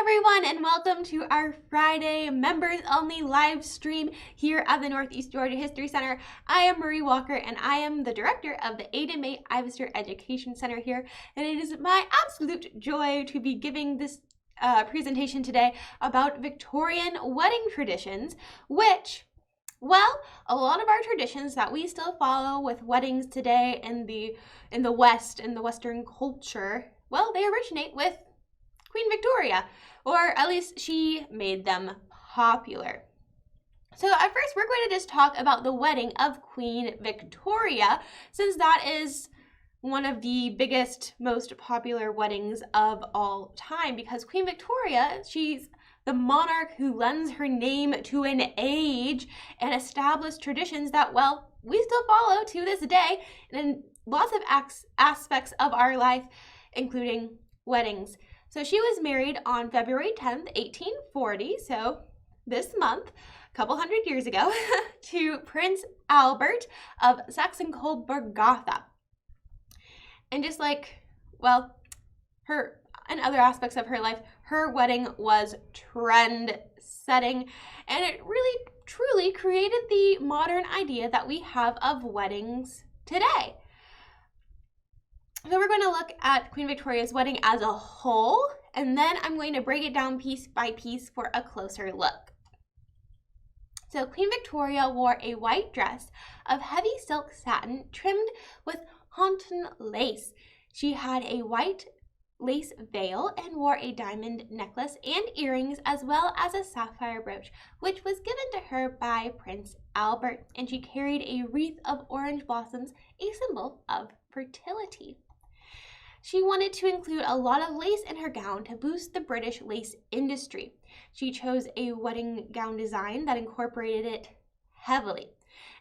everyone, and welcome to our Friday members only live stream here at the Northeast Georgia History Center. I am Marie Walker and I am the director of the Ada May Ivester Education Center here, and it is my absolute joy to be giving this presentation today about Victorian wedding traditions, which, well, a lot of our traditions that we still follow with weddings today in the West, in the Western culture, well, they originate with Queen Victoria, or at least she made them popular. So at first, we're going to just talk about the wedding of Queen Victoria, since that is one of the biggest, most popular weddings of all time, because Queen Victoria, she's the monarch who lends her name to an age and established traditions that, well, we still follow to this day in lots of aspects of our life, including weddings. So she was married on February 10th, 1840, so this month, a couple hundred years ago, to Prince Albert of Saxon-Coburg-Gotha. And just like, well, her and other aspects of her life, her wedding was trend-setting, and it really, truly created the modern idea that we have of weddings today. So we're going to look at Queen Victoria's wedding as a whole, and then I'm going to break it down piece by piece for a closer look. So Queen Victoria wore a white dress of heavy silk satin trimmed with Haunton lace. She had a white lace veil and wore a diamond necklace and earrings, as well as a sapphire brooch, which was given to her by Prince Albert, and she carried a wreath of orange blossoms, a symbol of fertility. She wanted to include a lot of lace in her gown to boost the British lace industry. She chose a wedding gown design that incorporated it heavily.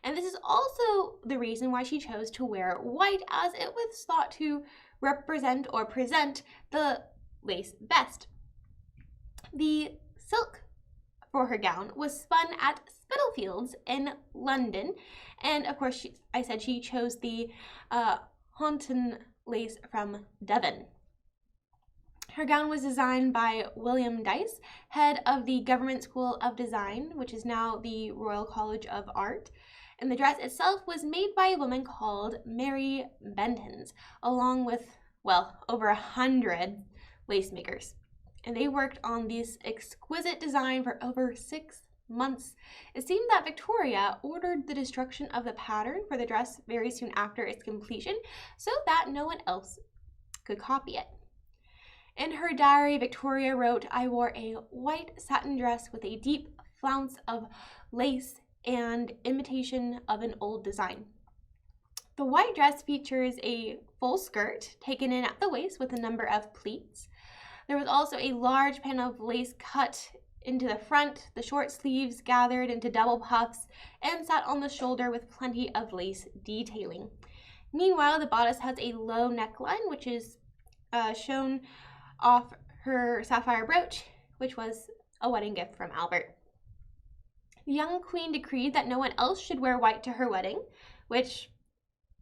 And this is also the reason why she chose to wear white, as it was thought to represent or present the lace best. The silk for her gown was spun at Spitalfields in London, and of course I said she chose the Haunton lace from Devon. Her gown was designed by William Dyce, head of the Government School of Design, which is now the Royal College of Art, and the dress itself was made by a woman called Mary Benton's, along with, well, over 100 lace makers. And they worked on this exquisite design for over 6 months. It seemed that Victoria ordered the destruction of the pattern for the dress very soon after its completion, so that no one else could copy it. In her diary, Victoria wrote, "I wore a white satin dress with a deep flounce of lace and imitation of an old design." The white dress features a full skirt taken in at the waist with a number of pleats. There was also a large band of lace cut into the front, the short sleeves gathered into double puffs and sat on the shoulder with plenty of lace detailing. Meanwhile, the bodice has a low neckline, which is shown off her sapphire brooch, which was a wedding gift from Albert. The young queen decreed that no one else should wear white to her wedding, which,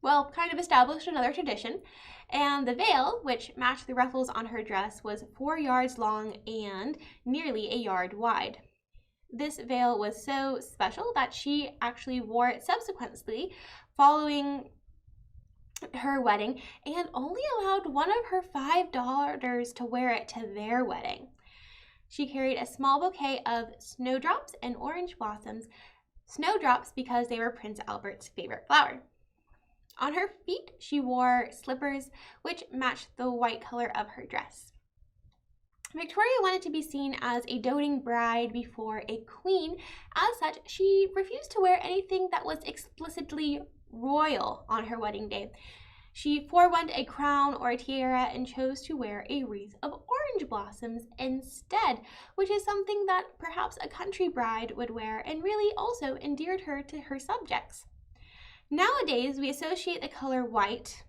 well, kind of established another tradition, and the veil, which matched the ruffles on her dress, was 4 yards long and nearly a yard wide. This veil was so special that she actually wore it subsequently following her wedding, and only allowed one of her 5 daughters to wear it to their wedding. She carried a small bouquet of snowdrops and orange blossoms, snowdrops because they were Prince Albert's favorite flower. On her feet, she wore slippers which matched the white color of her dress. Victoria wanted to be seen as a doting bride before a queen. As such, she refused to wear anything that was explicitly royal on her wedding day. She forewent a crown or a tiara and chose to wear a wreath of orange blossoms instead, which is something that perhaps a country bride would wear and really also endeared her to her subjects. Nowadays, we associate the color white,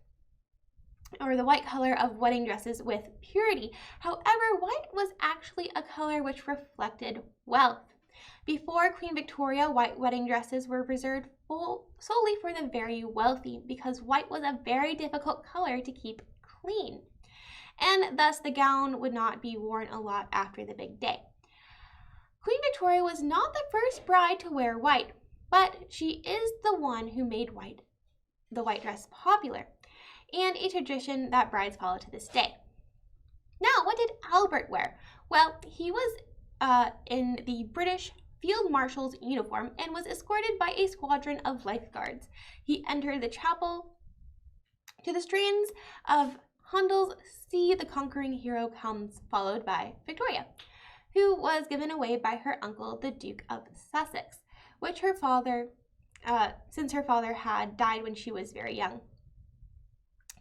or the white color of wedding dresses, with purity. However, white was actually a color which reflected wealth. Before Queen Victoria, white wedding dresses were reserved solely for the very wealthy, because white was a very difficult color to keep clean. and thus the gown would not be worn a lot after the big day. Queen Victoria was not the first bride to wear white, but she is the one who made the white dress popular, and a tradition that brides follow to this day. Now, what did Albert wear? Well, he was in the British Field Marshal's uniform and was escorted by a squadron of lifeguards. He entered the chapel to the strains of Handel's See the Conquering Hero Comes, followed by Victoria, who was given away by her uncle, the Duke of Sussex, which her father, since her father had died when she was very young.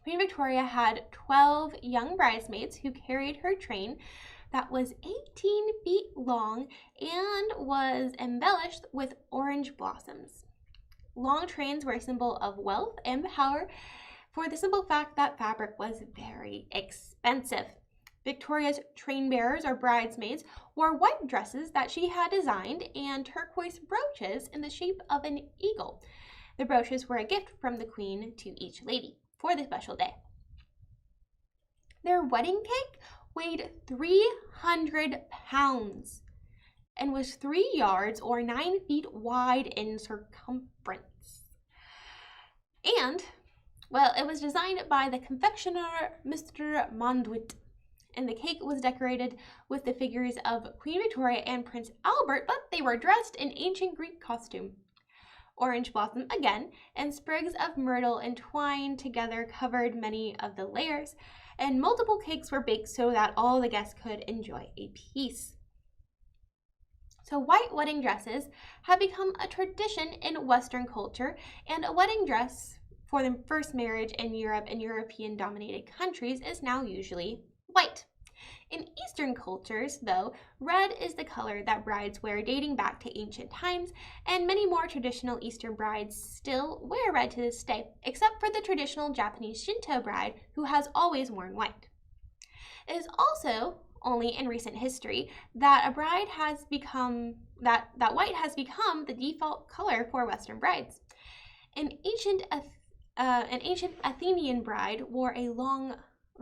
Queen Victoria had 12 young bridesmaids who carried her train that was 18 feet long and was embellished with orange blossoms. Long trains were a symbol of wealth and power for the simple fact that fabric was very expensive. Victoria's train bearers or bridesmaids wore white dresses that she had designed and turquoise brooches in the shape of an eagle. The brooches were a gift from the Queen to each lady for the special day. Their wedding cake weighed 300 pounds and was 3 yards or 9 feet wide in circumference. And, well, it was designed by the confectioner Mr. Mondwit, and the cake was decorated with the figures of Queen Victoria and Prince Albert, but they were dressed in ancient Greek costume. Orange blossom again, and sprigs of myrtle entwined together covered many of the layers, and multiple cakes were baked so that all the guests could enjoy a piece. So white wedding dresses have become a tradition in Western culture, and a wedding dress for the first marriage in Europe and European-dominated countries is now usually white. In Eastern cultures, though, red is the color that brides wear dating back to ancient times, and many more traditional Eastern brides still wear red to this day, except for the traditional Japanese Shinto bride who has always worn white. It is also only in recent history that white has become the default color for Western brides. An ancient Athenian bride wore a long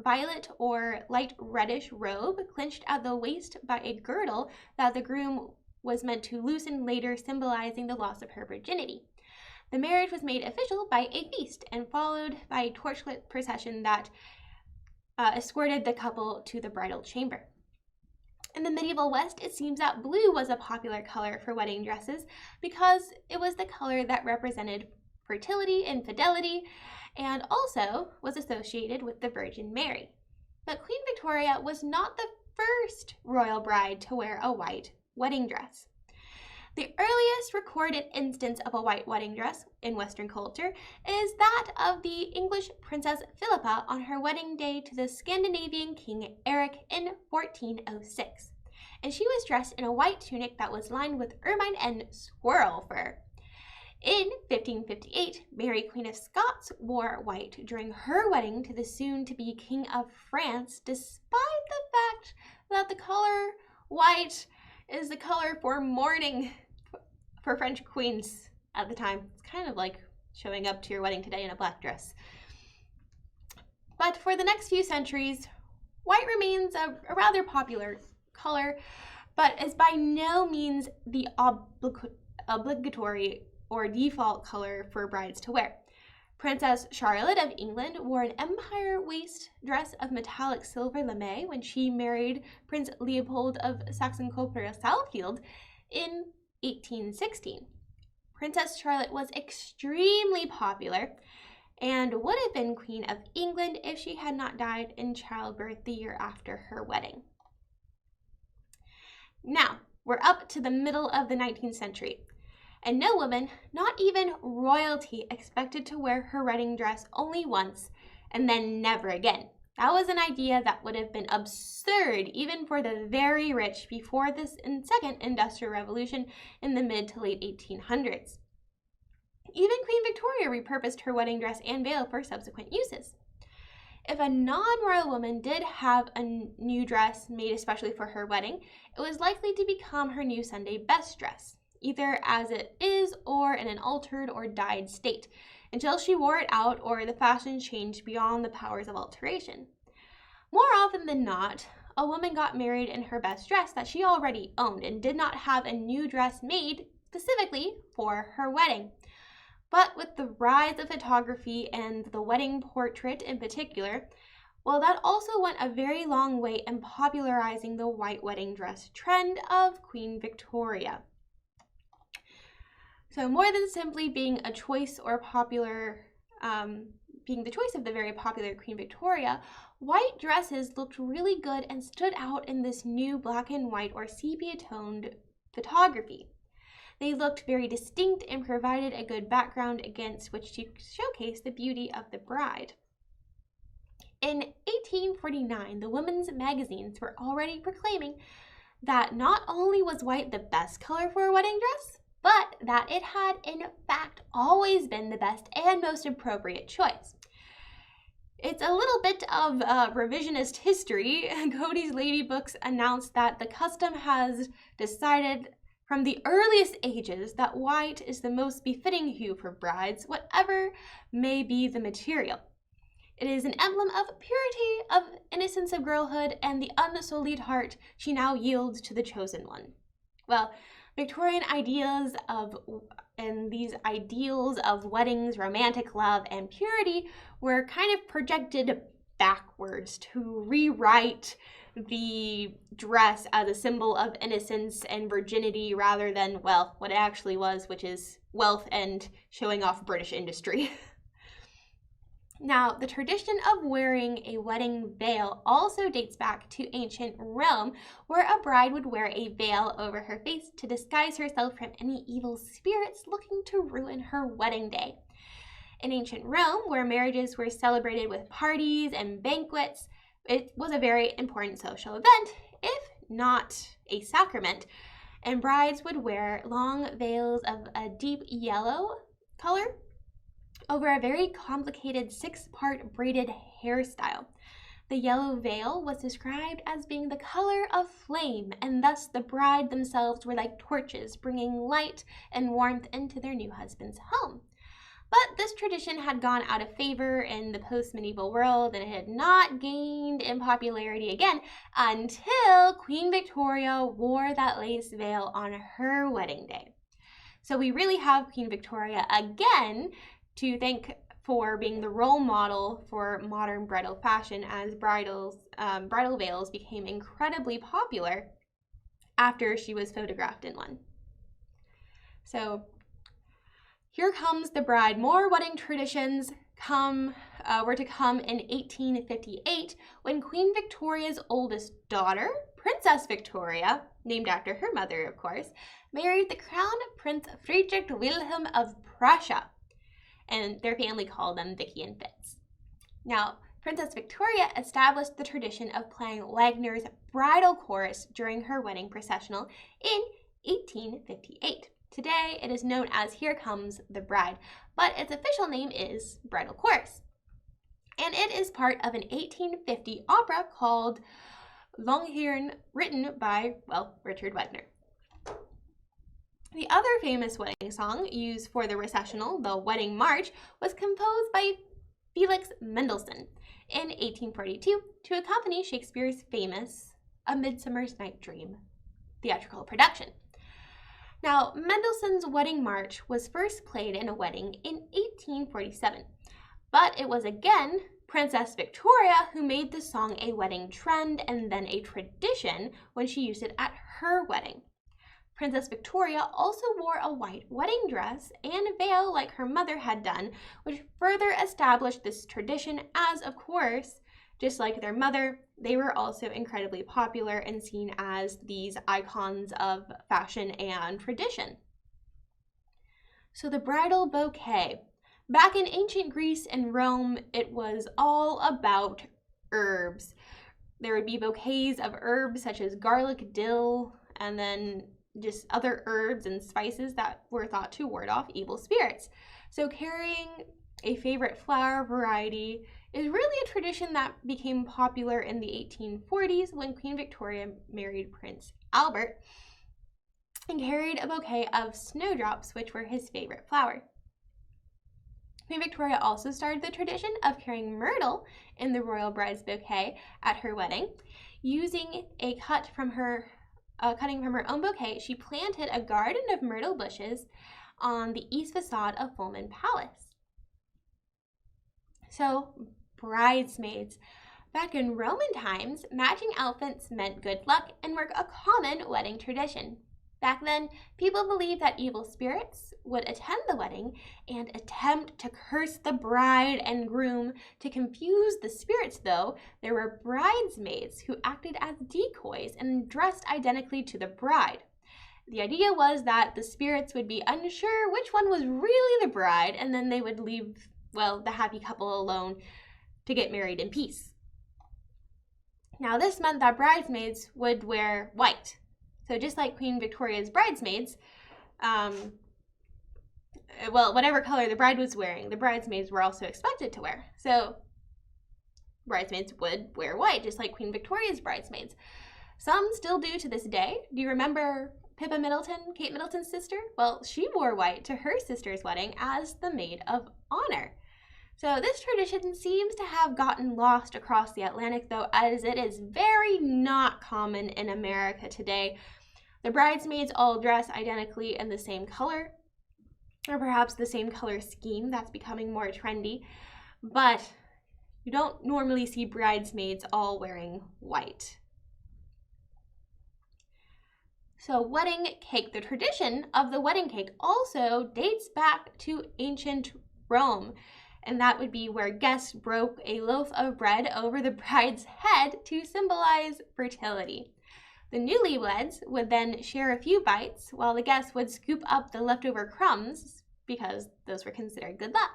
violet or light reddish robe cinched at the waist by a girdle that the groom was meant to loosen later, symbolizing the loss of her virginity. The marriage was made official by a feast and followed by a torchlit procession that escorted the couple to the bridal chamber. In the medieval West, it seems that blue was a popular color for wedding dresses because it was the color that represented fertility and fidelity, and also was associated with the Virgin Mary. But Queen Victoria was not the first royal bride to wear a white wedding dress. The earliest recorded instance of a white wedding dress in Western culture is that of the English Princess Philippa on her wedding day to the Scandinavian King Eric in 1406. And she was dressed in a white tunic that was lined with ermine and squirrel fur. In 1558, Mary, Queen of Scots, wore white during her wedding to the soon-to-be King of France, despite the fact that the color white is the color for mourning for French queens at the time. It's kind of like showing up to your wedding today in a black dress. But for the next few centuries, white remains a rather popular color, but is by no means the obligatory or default color for brides to wear. Princess Charlotte of England wore an empire waist dress of metallic silver lame when she married Prince Leopold of Saxon-Coburg-Saalfeld in 1816. Princess Charlotte was extremely popular and would have been Queen of England if she had not died in childbirth the year after her wedding. Now, we're up to the middle of the 19th century. And no woman, not even royalty, expected to wear her wedding dress only once and then never again. That was an idea that would have been absurd even for the very rich before the Second Industrial Revolution in the mid to late 1800s. Even Queen Victoria repurposed her wedding dress and veil for subsequent uses. If a non-royal woman did have a new dress made especially for her wedding, it was likely to become her new Sunday best dress, either as it is or in an altered or dyed state, until she wore it out or the fashion changed beyond the powers of alteration. More often than not, a woman got married in her best dress that she already owned and did not have a new dress made specifically for her wedding. But with the rise of photography and the wedding portrait in particular, well, that also went a very long way in popularizing the white wedding dress trend of Queen Victoria. So more than simply being a choice or popular, being the choice of the very popular Queen Victoria, white dresses looked really good and stood out in this new black and white or sepia-toned photography. They looked very distinct and provided a good background against which to showcase the beauty of the bride. In 1849, the women's magazines were already proclaiming that not only was white the best color for a wedding dress, but that it had in fact always been the best and most appropriate choice. It's a little bit of revisionist history. Cody's Lady Books announced that the custom has decided from the earliest ages that white is the most befitting hue for brides, whatever may be the material. It is an emblem of purity, of innocence of girlhood, and the unsullied heart she now yields to the chosen one. Well, Victorian ideas and these ideals of weddings, romantic love, and purity were kind of projected backwards to rewrite the dress as a symbol of innocence and virginity rather than, well, what it actually was, which is wealth and showing off British industry. Now, the tradition of wearing a wedding veil also dates back to ancient Rome, where a bride would wear a veil over her face to disguise herself from any evil spirits looking to ruin her wedding day. In ancient Rome, where marriages were celebrated with parties and banquets, it was a very important social event, if not a sacrament, and brides would wear long veils of a deep yellow color over a very complicated 6-part braided hairstyle. The yellow veil was described as being the color of flame, and thus the bride themselves were like torches, bringing light and warmth into their new husband's home. But this tradition had gone out of favor in the post-medieval world, and it had not gained in popularity again until Queen Victoria wore that lace veil on her wedding day. So we really have Queen Victoria again to thank for being the role model for modern bridal fashion, as bridal veils became incredibly popular after she was photographed in one. So here comes the bride. More wedding traditions were to come in 1858 when Queen Victoria's oldest daughter, Princess Victoria, named after her mother of course, married the Crown Prince Friedrich Wilhelm of Prussia, and their family called them Vicky and Fitz. Now, Princess Victoria established the tradition of playing Wagner's bridal chorus during her wedding processional in 1858. Today, it is known as Here Comes the Bride, but its official name is Bridal Chorus. And it is part of an 1850 opera called Lohengrin, written by, well, Richard Wagner. The other famous wedding song used for the recessional, the Wedding March, was composed by Felix Mendelssohn in 1842 to accompany Shakespeare's famous A Midsummer's Night Dream theatrical production. Now, Mendelssohn's Wedding March was first played in a wedding in 1847, but it was again Princess Victoria who made the song a wedding trend and then a tradition when she used it at her wedding. Princess Victoria also wore a white wedding dress and veil like her mother had done, which further established this tradition as, of course, just like their mother, they were also incredibly popular and seen as these icons of fashion and tradition. So the bridal bouquet. Back in ancient Greece and Rome, it was all about herbs. There would be bouquets of herbs such as garlic, dill, and then just other herbs and spices that were thought to ward off evil spirits. So carrying a favorite flower variety is really a tradition that became popular in the 1840s when Queen Victoria married Prince Albert and carried a bouquet of snowdrops, which were his favorite flower. Queen Victoria also started the tradition of carrying myrtle in the royal bride's bouquet at her wedding. Using a cutting from her own bouquet, she planted a garden of myrtle bushes on the east facade of Fulham Palace. So, bridesmaids. Back in Roman times, matching outfits meant good luck and were a common wedding tradition. Back then, people believed that evil spirits would attend the wedding and attempt to curse the bride and groom. To confuse the spirits, though, there were bridesmaids who acted as decoys and dressed identically to the bride. The idea was that the spirits would be unsure which one was really the bride, and then they would leave, the happy couple alone to get married in peace. Now, this meant that bridesmaids would wear white. So just like Queen Victoria's bridesmaids, whatever color the bride was wearing, the bridesmaids were also expected to wear. So bridesmaids would wear white, just like Queen Victoria's bridesmaids. Some still do to this day. Do you remember Pippa Middleton, Kate Middleton's sister? Well, she wore white to her sister's wedding as the maid of honor. So this tradition seems to have gotten lost across the Atlantic, though, as it is very not common in America today. The bridesmaids all dress identically in the same color, or perhaps the same color scheme. That's becoming more trendy, but you don't normally see bridesmaids all wearing white. So wedding cake. The tradition of the wedding cake also dates back to ancient Rome. And that would be where guests broke a loaf of bread over the bride's head to symbolize fertility. The newlyweds would then share a few bites, while the guests would scoop up the leftover crumbs because those were considered good luck.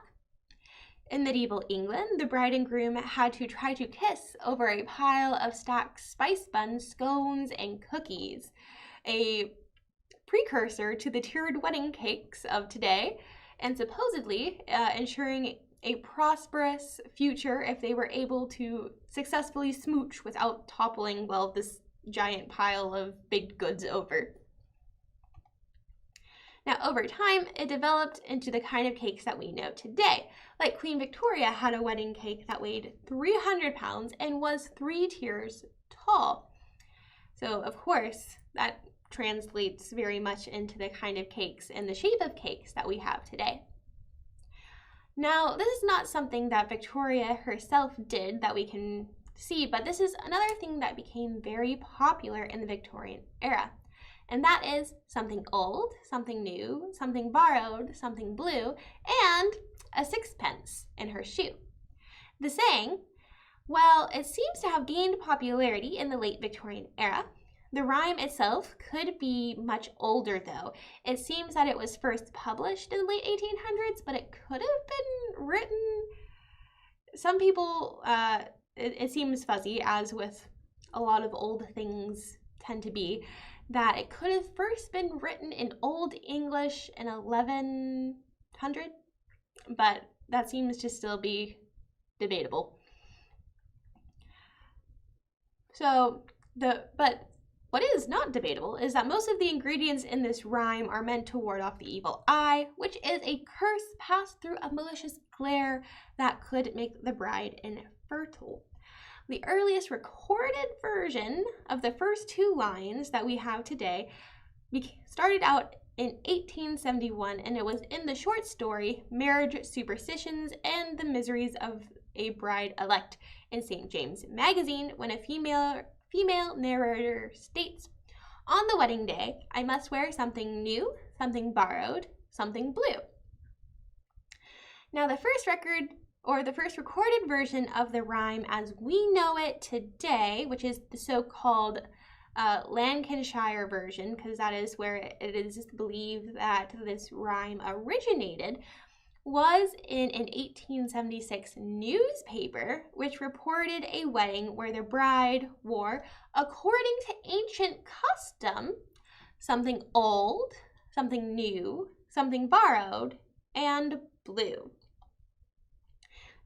In medieval England, the bride and groom had to try to kiss over a pile of stacked spice buns, scones, and cookies, a precursor to the tiered wedding cakes of today, and supposedly ensuring a prosperous future if they were able to successfully smooch without toppling, this giant pile of baked goods over. Now, over time, it developed into the kind of cakes that we know today. Like Queen Victoria had a wedding cake that weighed 300 pounds and was 3 tiers tall. So, of course, that translates very much into the kind of cakes and the shape of cakes that we have today. Now, this is not something that Victoria herself did that we can see, but this is another thing that became very popular in the Victorian era. And that is something old, something new, something borrowed, something blue, and a sixpence in her shoe. The saying, it seems to have gained popularity in the late Victorian era. The rhyme itself could be much older, though. It seems that it was first published in the late 1800s, but it could have been written. Some people, it seems fuzzy, as with a lot of old things tend to be, that it could have first been written in Old English in 1100, but that seems to still be debatable. What is not debatable is that most of the ingredients in this rhyme are meant to ward off the evil eye, which is a curse passed through a malicious glare that could make the bride infertile. The earliest recorded version of the first 2 lines that we have today started out in 1871, and it was in the short story Marriage Superstitions and the Miseries of a Bride-elect in St. James Magazine, when a female narrator states, "On the wedding day, I must wear something new, something borrowed, something blue." Now, the first recorded version of the rhyme as we know it today, which is the so-called Lancashire version, because that is where it is believed that this rhyme originated, was in an 1876 newspaper which reported a wedding where the bride wore, according to ancient custom, something old, something new, something borrowed, and blue.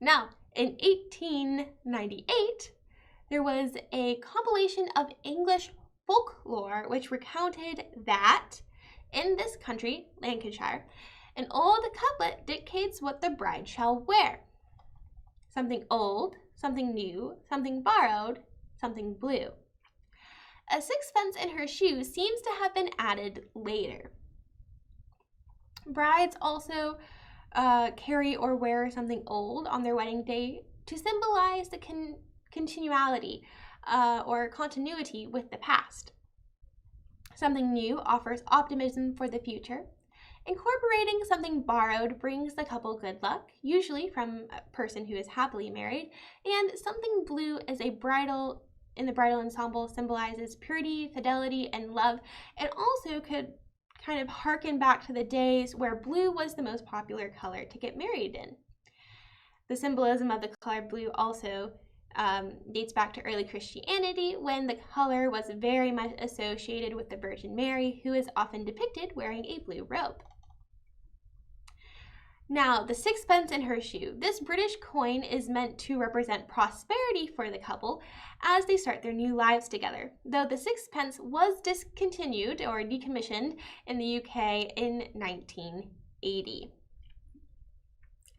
Now, in 1898, there was a compilation of English folklore which recounted that in this country, Lancashire, An old couplet dictates what the bride shall wear. Something old, something new, something borrowed, something blue. A sixpence in her shoe seems to have been added later. Brides also carry or wear something old on their wedding day to symbolize the continuality or continuity with the past. Something new offers optimism for the future. Incorporating something borrowed brings the couple good luck, usually from a person who is happily married, and something blue as a bridal in the bridal ensemble symbolizes purity, fidelity, and love, and also could kind of harken back to the days where blue was the most popular color to get married in. The symbolism of the color blue also dates back to early Christianity, when the color was very much associated with the Virgin Mary, who is often depicted wearing a blue robe. Now, the sixpence in her shoe. This British coin is meant to represent prosperity for the couple as they start their new lives together, though the sixpence was discontinued or decommissioned in the UK in 1980.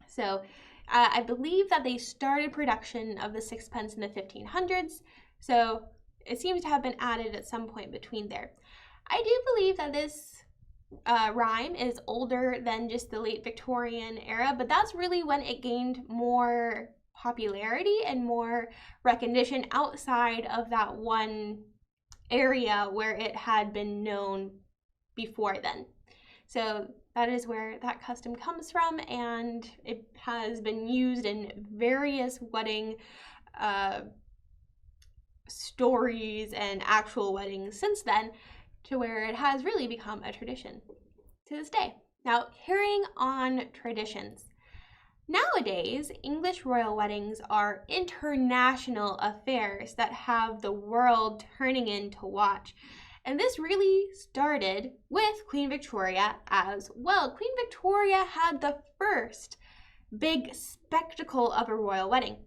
So, I believe that they started production of the sixpence in the 1500s, so it seems to have been added at some point between there. I do believe that this rhyme is older than just the late Victorian era, but that's really when it gained more popularity and more recognition outside of that one area where it had been known before then. So that is where that custom comes from, and it has been used in various wedding stories and actual weddings since then, to where it has really become a tradition to this day. Now, carrying on traditions. Nowadays, English royal weddings are international affairs that have the world turning in to watch. And this really started with Queen Victoria as well. Queen Victoria had the first big spectacle of a royal wedding.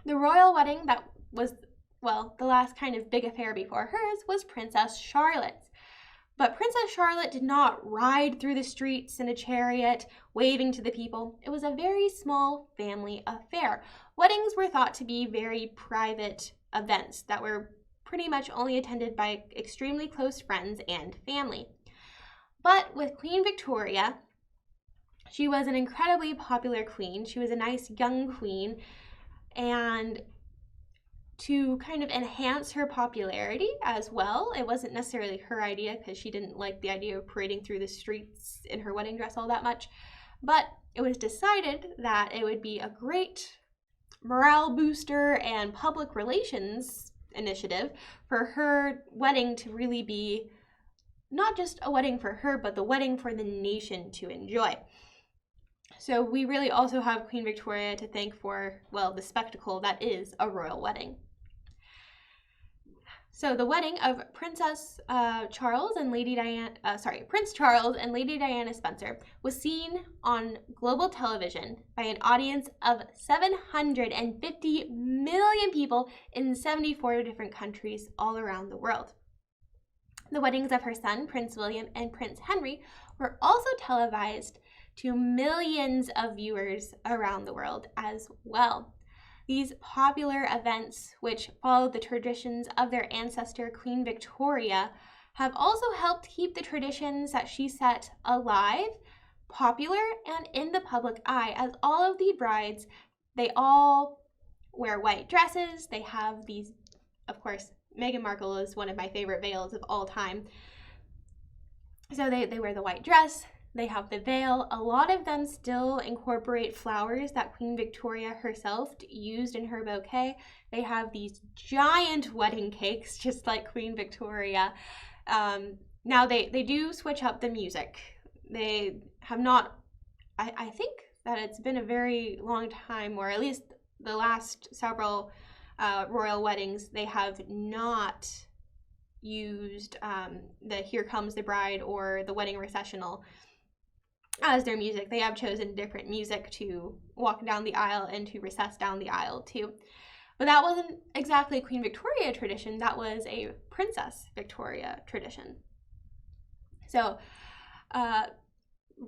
The royal wedding that was, well, the last kind of big affair before hers was Princess Charlotte's. But Princess Charlotte did not ride through the streets in a chariot, waving to the people. It was a very small family affair. Weddings were thought to be very private events that were pretty much only attended by extremely close friends and family. But with Queen Victoria, she was an incredibly popular queen. She was a nice young queen, and to kind of enhance her popularity as well, it wasn't necessarily her idea because she didn't like the idea of parading through the streets in her wedding dress all that much, but it was decided that it would be a great morale booster and public relations initiative for her wedding to really be not just a wedding for her, but the wedding for the nation to enjoy. So we really also have Queen Victoria to thank for, well, the spectacle that is a royal wedding. So the wedding of Prince Charles and Lady Diana Spencer was seen on global television by an audience of 750 million people in 74 different countries all around the world. The weddings of her son, Prince William, and Prince Henry were also televised to millions of viewers around the world as well. These popular events, which followed the traditions of their ancestor, Queen Victoria, have also helped keep the traditions that she set alive, popular, and in the public eye, as all of the brides, they all wear white dresses. They have these, of course, Meghan Markle is one of my favorite veils of all time. So they wear the white dress. They have the veil. A lot of them still incorporate flowers that Queen Victoria herself used in her bouquet. They have these giant wedding cakes, just like Queen Victoria. Now, they do switch up the music. They have not, I think that it's been a very long time, or at least the last several royal weddings, they have not used the Here Comes the Bride or the Wedding Recessional as their music. They have chosen different music to walk down the aisle and to recess down the aisle too. But that wasn't exactly a Queen Victoria tradition, that was a Princess Victoria tradition. So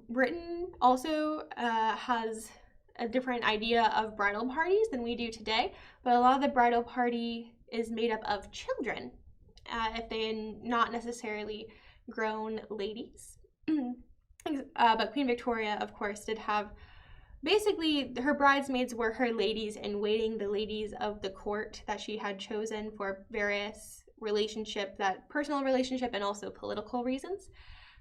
Britain also has a different idea of bridal parties than we do today, but a lot of the bridal party is made up of children, if they're not necessarily grown ladies. But Queen Victoria, of course, did have basically her bridesmaids were her ladies in waiting, the ladies of the court that she had chosen for various relationship, that personal relationship and also political reasons.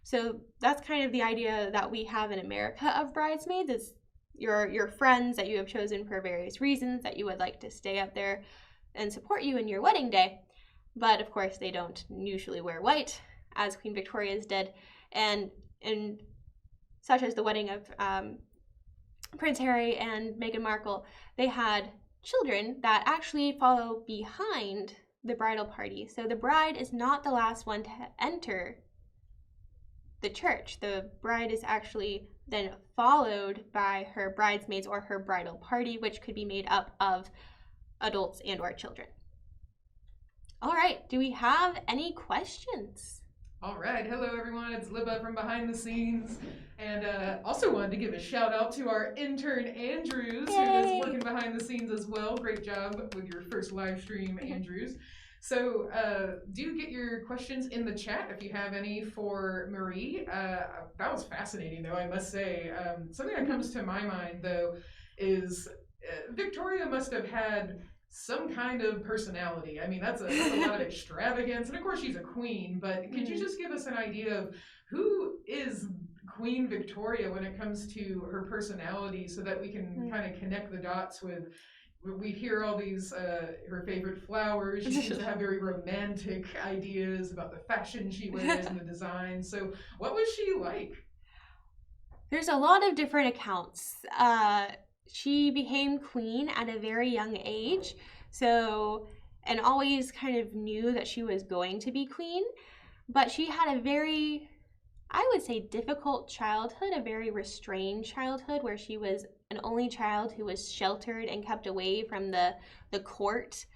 So that's kind of the idea that we have in America of bridesmaids, is your friends that you have chosen for various reasons that you would like to stay up there and support you in your wedding day. But of course they don't usually wear white, as Queen Victoria's did, and such as the wedding of Prince Harry and Meghan Markle, they had children that actually follow behind the bridal party. So the bride is not the last one to enter the church. The bride is actually then followed by her bridesmaids or her bridal party, which could be made up of adults and or children. All right, do we have any questions? All right, hello everyone, it's Libba from behind the scenes, and also wanted to give a shout out to our intern Andrews, who is working behind the scenes as well. Great job with your first live stream, Andrews. So do get your questions in the chat if you have any for Marie. That was fascinating though, I must say. Something that comes to my mind though is Victoria must have had some kind of personality. I mean, that's a lot of extravagance, and of course she's a queen, but could you just give us an idea of who is Queen Victoria when it comes to her personality, so that we can kind of connect the dots with, we hear all these, her favorite flowers. She seems to have very romantic ideas about the fashion she wears and the design. So what was she like? There's a lot of different accounts. She became queen at a very young age, so, and always kind of knew that she was going to be queen, but she had a very, I would say, difficult childhood, a very restrained childhood, where she was an only child who was sheltered and kept away from the court.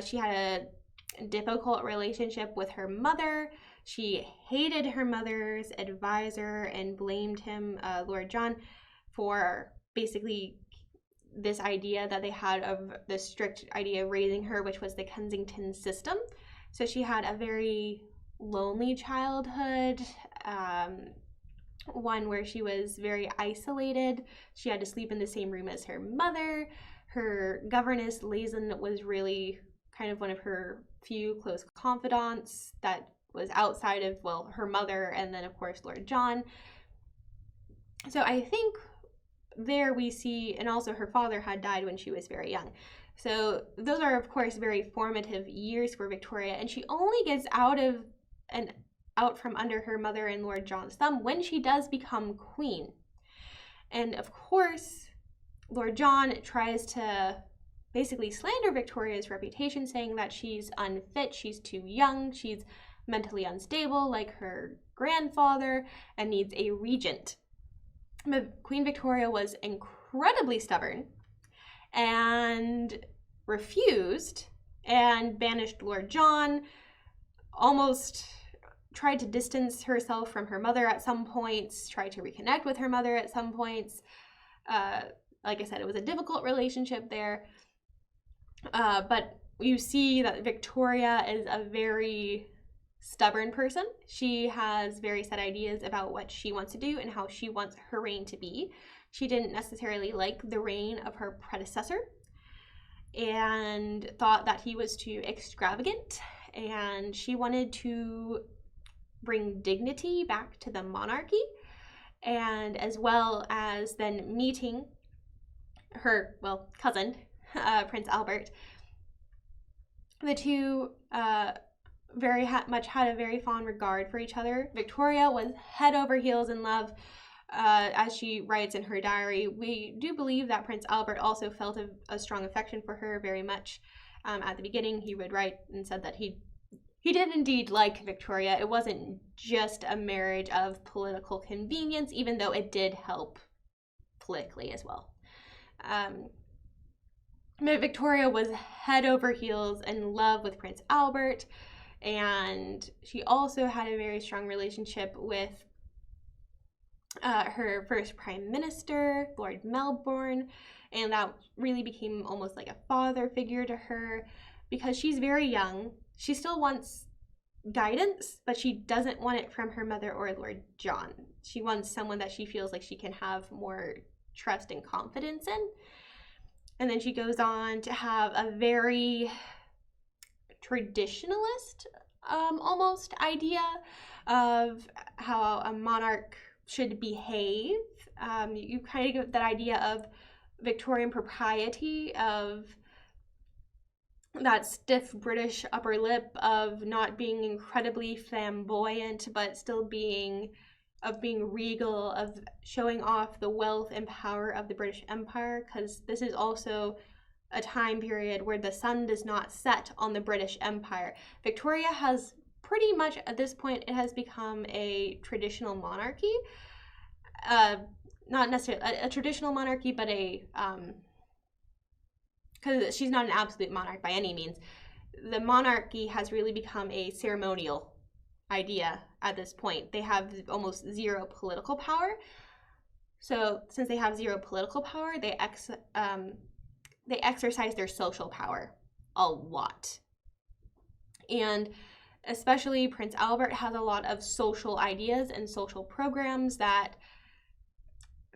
She had a difficult relationship with her mother. She hated her mother's advisor and blamed him, Lord John, for basically this idea that they had of the strict idea of raising her, which was the Kensington system. So she had a very lonely childhood, one where she was very isolated. She had to sleep in the same room as her mother. Her governess, Lazan, was really kind of one of her few close confidants that was outside of, well, her mother and then of course Lord John. So I think there we see, and also her father had died when she was very young. So those are of course very formative years for Victoria, and she only gets out from under her mother and Lord John's thumb when she does become queen. And of course, Lord John tries to basically slander Victoria's reputation, saying that she's unfit, she's too young, she's mentally unstable like her grandfather, and needs a regent. But Queen Victoria was incredibly stubborn and refused and banished Lord John, almost tried to distance herself from her mother at some points, tried to reconnect with her mother at some points. Like I said, it was a difficult relationship there. But you see that Victoria is a very stubborn person. She has very set ideas about what she wants to do and how she wants her reign to be. She didn't necessarily like the reign of her predecessor and thought that he was too extravagant, and she wanted to bring dignity back to the monarchy, and as well as then meeting her, well, cousin, Prince Albert. The two very much had a very fond regard for each other. Victoria was head over heels in love. As she writes in her diary, we do believe that Prince Albert also felt a strong affection for her very much. At the beginning, he would write and said that he did indeed like Victoria. It wasn't just a marriage of political convenience, even though it did help politically as well. But Victoria was head over heels in love with Prince Albert, and she also had a very strong relationship with her first prime minister, Lord Melbourne, and that really became almost like a father figure to her because she's very young. She still wants guidance, but she doesn't want it from her mother or Lord John. She wants someone that she feels like she can have more trust and confidence in. And then she goes on to have a very traditionalist almost idea of how a monarch should behave. You kind of get that idea of Victorian propriety, of that stiff British upper lip, of not being incredibly flamboyant but still being regal, of showing off the wealth and power of the British Empire, because this is also a time period where the sun does not set on the British Empire. Victoria has pretty much, at this point, it has become a traditional monarchy. Not necessarily a traditional monarchy, but because she's not an absolute monarch by any means. The monarchy has really become a ceremonial idea at this point. They have almost zero political power. So since they have zero political power, they exercise their social power a lot. And especially Prince Albert has a lot of social ideas and social programs that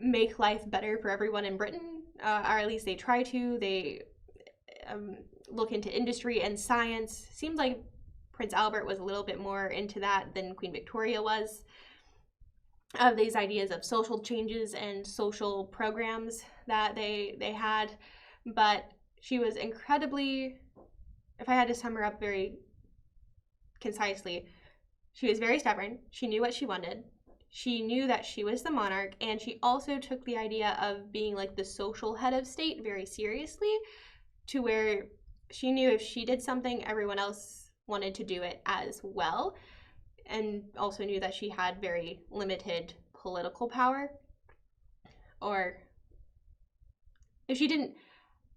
make life better for everyone in Britain, or at least they try to. They look into industry and science. Seems like Prince Albert was a little bit more into that than Queen Victoria was, of these ideas of social changes and social programs that they had. But she was incredibly, if I had to sum her up very concisely, she was very stubborn. She knew what she wanted. She knew that she was the monarch, and she also took the idea of being like the social head of state very seriously, to where she knew if she did something, everyone else wanted to do it as well, and also knew that she had very limited political power. Or if she didn't,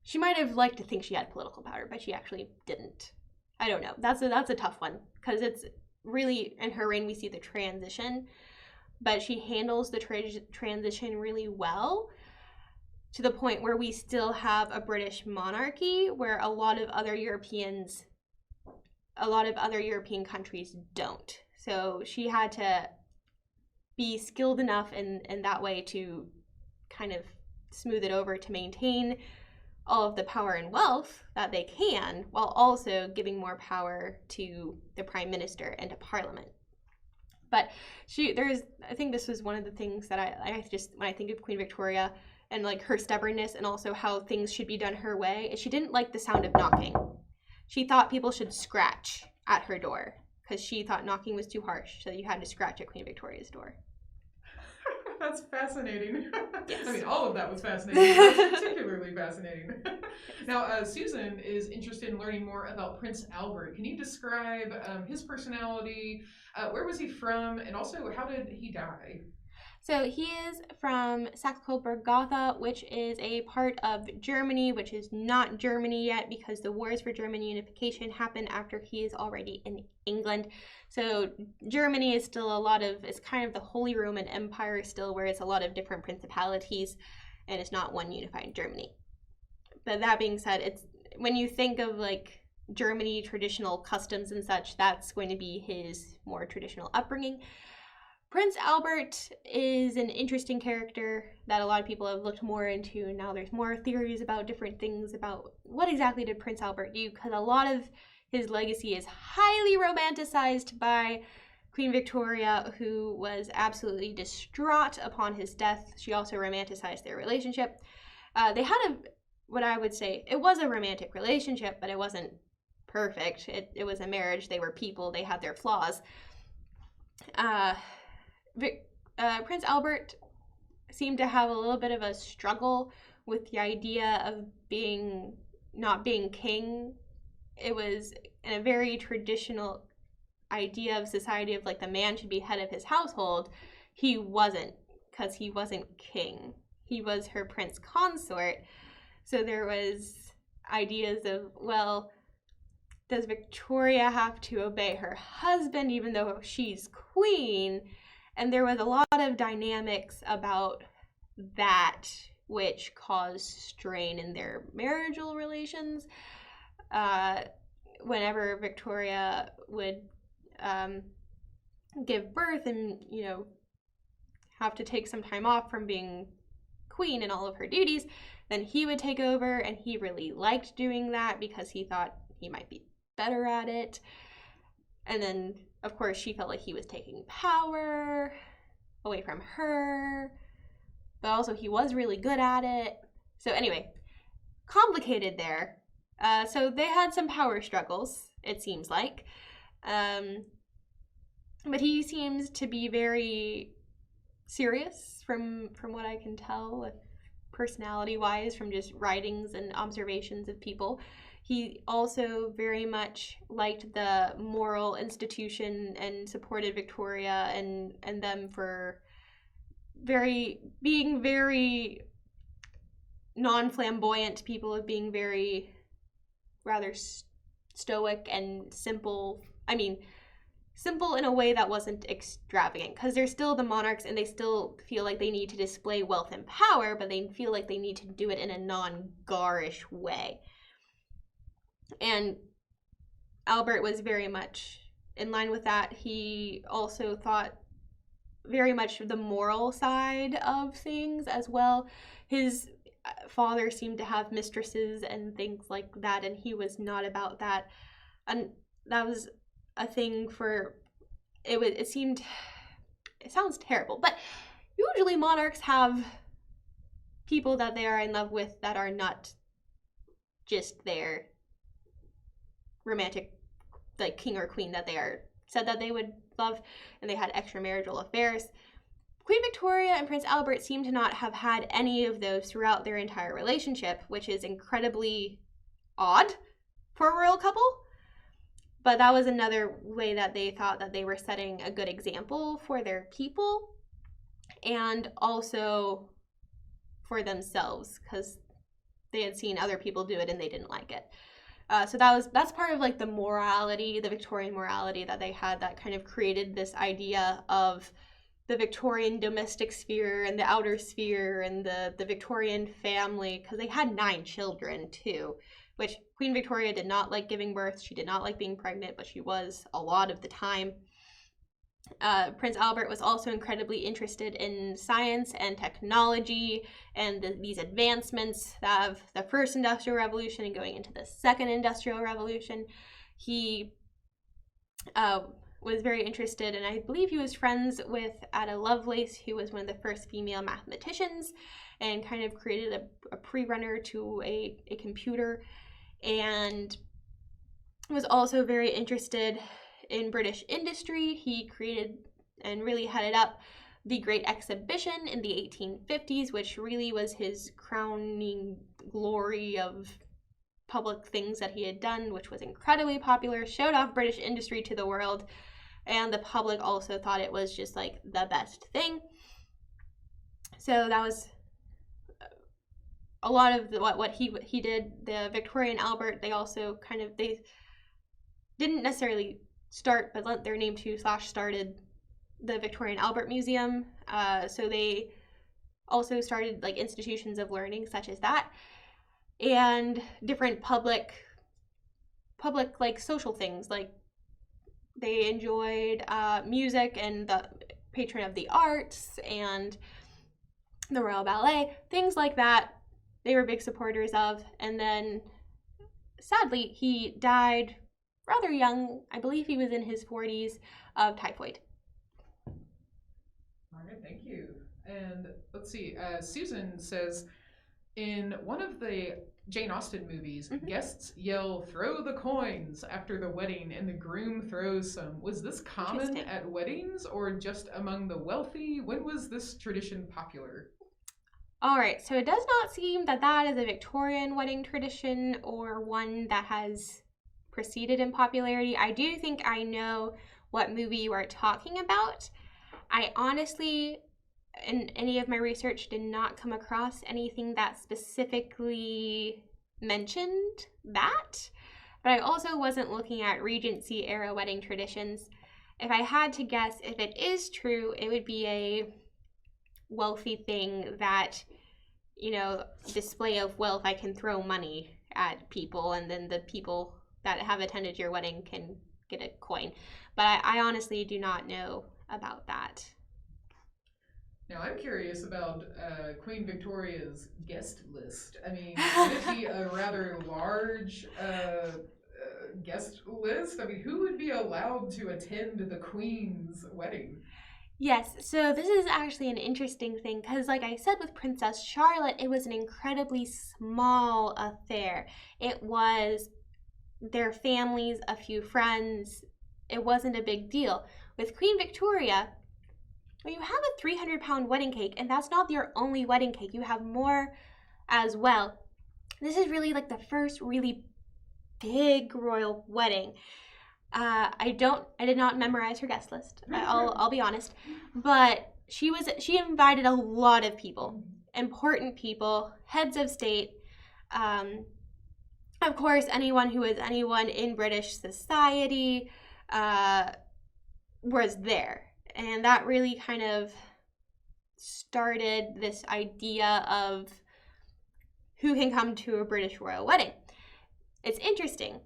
she might have liked to think she had political power, but she actually didn't. I don't know. That's a tough one, because it's really, in her reign, we see the transition, but she handles the transition really well, to the point where we still have a British monarchy where a lot of other European countries don't. So she had to be skilled enough in that way to kind of smooth it over, to maintain all of the power and wealth that they can, while also giving more power to the Prime Minister and to Parliament. But I think this was one of the things that I just, when I think of Queen Victoria and like her stubbornness and also how things should be done her way, is she didn't like the sound of knocking. She thought people should scratch at her door, because she thought knocking was too harsh, so you had to scratch at Queen Victoria's door. That's fascinating. Yes. I mean, all of that was fascinating. That's particularly fascinating. Now, Susan is interested in learning more about Prince Albert. Can you describe his personality? Where was he from? And also, how did he die? So he is from Saxe-Coburg-Gotha, which is a part of Germany, which is not Germany yet, because the wars for German unification happened after he is already in England. So Germany is still it's kind of the Holy Roman Empire still, where it's a lot of different principalities, and it's not one unified Germany. But that being said, it's, when you think of like Germany, traditional customs and such, that's going to be his more traditional upbringing. Prince Albert is an interesting character that a lot of people have looked more into, and now there's more theories about different things about what exactly did Prince Albert do, because a lot of his legacy is highly romanticized by Queen Victoria, who was absolutely distraught upon his death. She also romanticized their relationship. They had what I would say, it was a romantic relationship, but it wasn't perfect. It was a marriage. They were people. They had their flaws. Prince Albert seemed to have a little bit of a struggle with the idea of not being king. It was in a very traditional idea of society of like the man should be head of his household. He wasn't, because he wasn't king. He was her prince consort. So there was ideas of, well, does Victoria have to obey her husband even though she's queen? And there was a lot of dynamics about that which caused strain in their marital relations. Whenever Victoria would give birth and, you know, have to take some time off from being queen and all of her duties, then he would take over, and he really liked doing that because he thought he might be better at it. And then, of course, she felt like he was taking power away from her, but also he was really good at it. So anyway, complicated there. So they had some power struggles, it seems like. But he seems to be very serious from what I can tell, personality-wise, from just writings and observations of people. He also very much liked the moral institution and supported Victoria and them for being very non-flamboyant people, of being very rather stoic and simple. I mean, simple in a way that wasn't extravagant, because they're still the monarchs and they still feel like they need to display wealth and power, but they feel like they need to do it in a non-garish way. And Albert was very much in line with that. He also thought very much the moral side of things as well. His father seemed to have mistresses and things like that, and he was not about that. And that was a thing for it sounds terrible, but usually monarchs have people that they are in love with that are not just their romantic, like, king or queen that they are said that they would love, and they had extramarital affairs. Queen Victoria and Prince Albert seem to not have had any of those throughout their entire relationship, which is incredibly odd for a royal couple. But that was another way that they thought that they were setting a good example for their people and also for themselves, because they had seen other people do it and they didn't like it. So that's part of like the morality, the Victorian morality that they had, that kind of created this idea of the Victorian domestic sphere and the outer sphere and the Victorian family, because they had 9 children too, which Queen Victoria did not like giving birth. She did not like being pregnant, but she was a lot of the time. Prince Albert was also incredibly interested in science and technology and these advancements of the first industrial revolution and going into the second industrial revolution. He was very interested, and I believe he was friends with Ada Lovelace, who was one of the first female mathematicians and kind of created a pre-runner to a computer, and was also very interested in British industry. He created and really headed up the Great Exhibition in the 1850s, which really was his crowning glory of public things that he had done, which was incredibly popular, showed off British industry to the world, and the public also thought it was just like the best thing. So that was a lot of what he did. The Victorian Albert, they also they didn't necessarily start, but lent their name to / started the Victorian Albert Museum. So they also started like institutions of learning such as that, and different public like social things. Like they enjoyed music and the patron of the arts and the Royal Ballet, things like that. They were big supporters of. And then sadly he died rather young. I believe he was in his 40s, of typhoid. All right, thank you. And let's see, Susan says, in one of the Jane Austen movies, guests yell, "Throw the coins," after the wedding, and the groom throws some. Was this common at weddings or just among the wealthy? When was this tradition popular? All right, so it does not seem that that is a Victorian wedding tradition or one that has proceeded in popularity. I do think I know what movie you are talking about. I honestly, in any of my research, did not come across anything that specifically mentioned that, but I also wasn't looking at Regency era wedding traditions. if I had to guess, if it is true, it would be a wealthy thing that, display of wealth. I can throw money at people, and then the people that have attended your wedding can get a coin. But I honestly do not know about that. Now, I'm curious about Queen Victoria's guest list. I mean, would it be a rather large guest list? I mean, who would be allowed to attend the Queen's wedding? Yes, so this is actually an interesting thing because, like I said, with Princess Charlotte, it was an incredibly small affair. It was their families, a few friends. It wasn't a big deal. With Queen Victoria, well, you have a 300-pound wedding cake, and that's not your only wedding cake. You have more as well. This is really like the first really big royal wedding. I did not memorize her guest list. I'll be honest, but she invited a lot of people, important people, heads of state. Of course, anyone who was anyone in British society was there. And that really kind of started this idea of who can come to a British royal wedding. It's interesting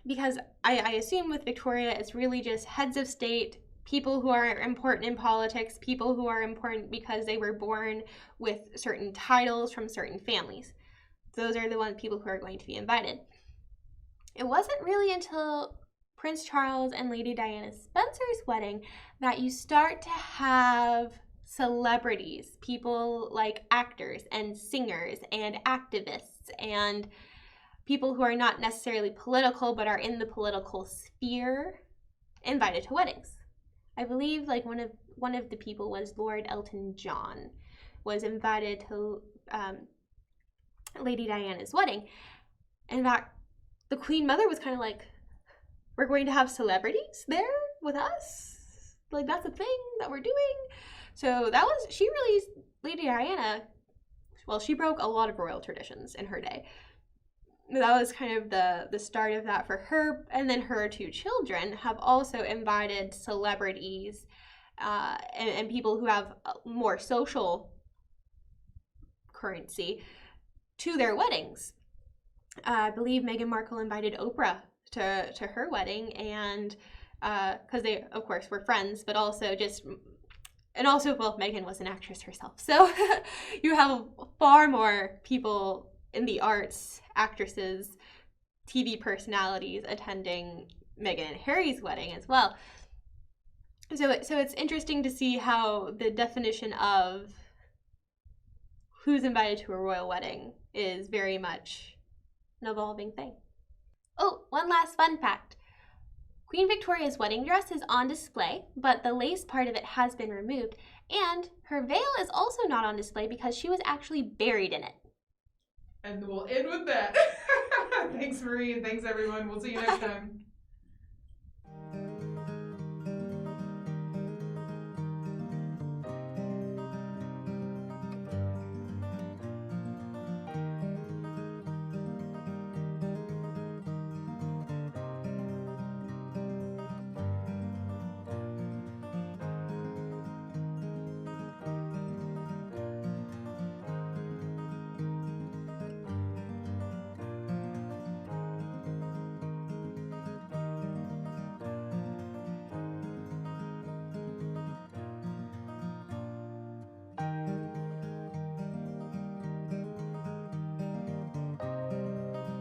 because I assume with Victoria, it's really just heads of state, people who are important in politics, people who are important because they were born with certain titles from certain families. Those are the people who are going to be invited. It wasn't really until Prince Charles and Lady Diana Spencer's wedding that you start to have celebrities, people like actors and singers and activists and people who are not necessarily political but are in the political sphere invited to weddings. I believe like one of the people was Lord Elton John was invited to Lady Diana's wedding. In fact, the Queen Mother was kind of like, we're going to have celebrities there with us? Like, that's a thing that we're doing? So Lady Diana, well, she broke a lot of royal traditions in her day. That was kind of the start of that for her. And then her two children have also invited celebrities and people who have more social currency to their weddings. I believe Meghan Markle invited Oprah to her wedding, and because they, of course, were friends, but also Meghan was an actress herself. So you have far more people in the arts, actresses, TV personalities attending Meghan and Harry's wedding as well. So it's interesting to see how the definition of who's invited to a royal wedding is very much an evolving thing. Oh, one last fun fact. Queen Victoria's wedding dress is on display, but the lace part of it has been removed, and her veil is also not on display because she was actually buried in it. And we'll end with that. Thanks, Marie, and thanks, everyone. We'll see you next time.